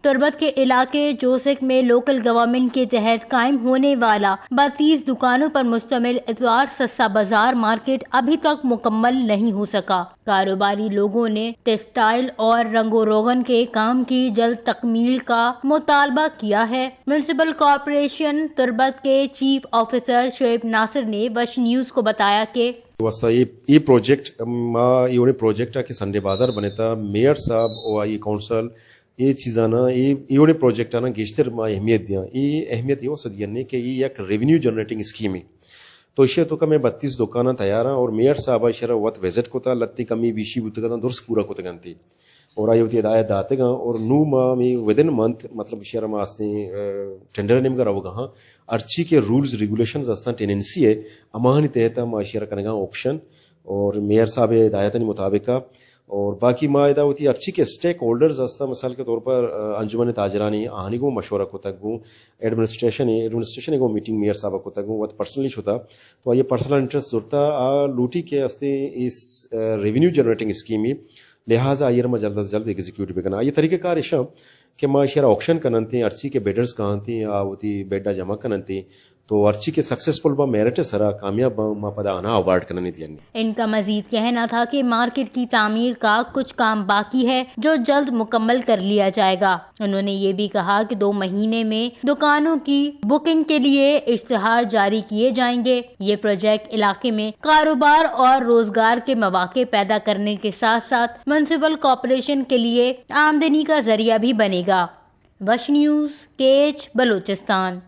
تربت کے علاقے جوسک میں لوکل گورنمنٹ کے تحت قائم ہونے والا 32 دکانوں پر مشتمل اتوار سستا بازار مارکیٹ ابھی تک مکمل نہیں ہو سکا۔ کاروباری لوگوں نے ٹیکسٹائل اور رنگ و روغن کے کام کی جلد تکمیل کا مطالبہ کیا ہے۔ میونسپل کارپوریشن تربت کے چیف آفیسر شعیب ناصر نے وش نیوز کو بتایا کہ یہ پروجیکٹ یہ پروجیکٹ کہ سنڈے بازار بنے تھا میئر صاحب اور یہ کونسل یہ چیزاں یہ پروجیکٹ نا گیشتر اہمیت دیا یہ اہمیت یہ سدی کہ یہ ایک ریونیو جنریٹنگ اسکیم ہے تو اسے تو میں 32 دکانیں تیار ہیں اور میئر صاحب شرح وقت وزٹ کو تھا لتی کمی بیشی بوتے درست پورا کو تھی اور آئی ہوتی ہدایت داتے گا اور نو ماہ میں ود ان منتھ مطلب شرح میں آستے ٹینڈر نیم کا رہو گا ہاں ارچی کے رولز ریگولیشنز آستا ٹیننسی ہے اماہنی تحت ماں شرح کرنے گا آپشن اور میئر صاحب ہدایت مطابق اور باقی ماں ادا ہوتی ارچی کے اسٹیک ہولڈرز آستا مثال کے طور پر انجمن تاجرانی آہنی کو مشورہ کو تک گوں ایڈمنسٹریشن کو میٹنگ میئر صاحب کو تک گوں وہ پرسنلی ہوتا تو یہ پرسنل انٹرسٹ ضرورتا لوٹی کے آستے اس ریونیو جنریٹنگ اسکیم ہی لہٰذا آئیر میں جلد از جلد ایگزیکیوٹ بھی کرنا یہ طریقہ کار ایشا کہ ماں شرح آکشن کننتی ارچی کے بیڈرز کہاں تھیں ہوتی بیڈا جمع کننتی تو ارچی کے سکسیسفل با میرٹ سرا کامیاب ما پدا آنا اوارڈ کرنے تھی۔ ان کا مزید کہنا تھا کہ مارکیٹ کی تعمیر کا کچھ کام باقی ہے جو جلد مکمل کر لیا جائے گا۔ انہوں نے یہ بھی کہا کہ 2 مہینے میں دکانوں کی بکنگ کے لیے اشتہار جاری کیے جائیں گے۔ یہ پروجیکٹ علاقے میں کاروبار اور روزگار کے مواقع پیدا کرنے کے ساتھ ساتھ میونسپل کارپوریشن کے لیے آمدنی کا ذریعہ بھی بنے گا۔ وش نیوز، کیچ، بلوچستان۔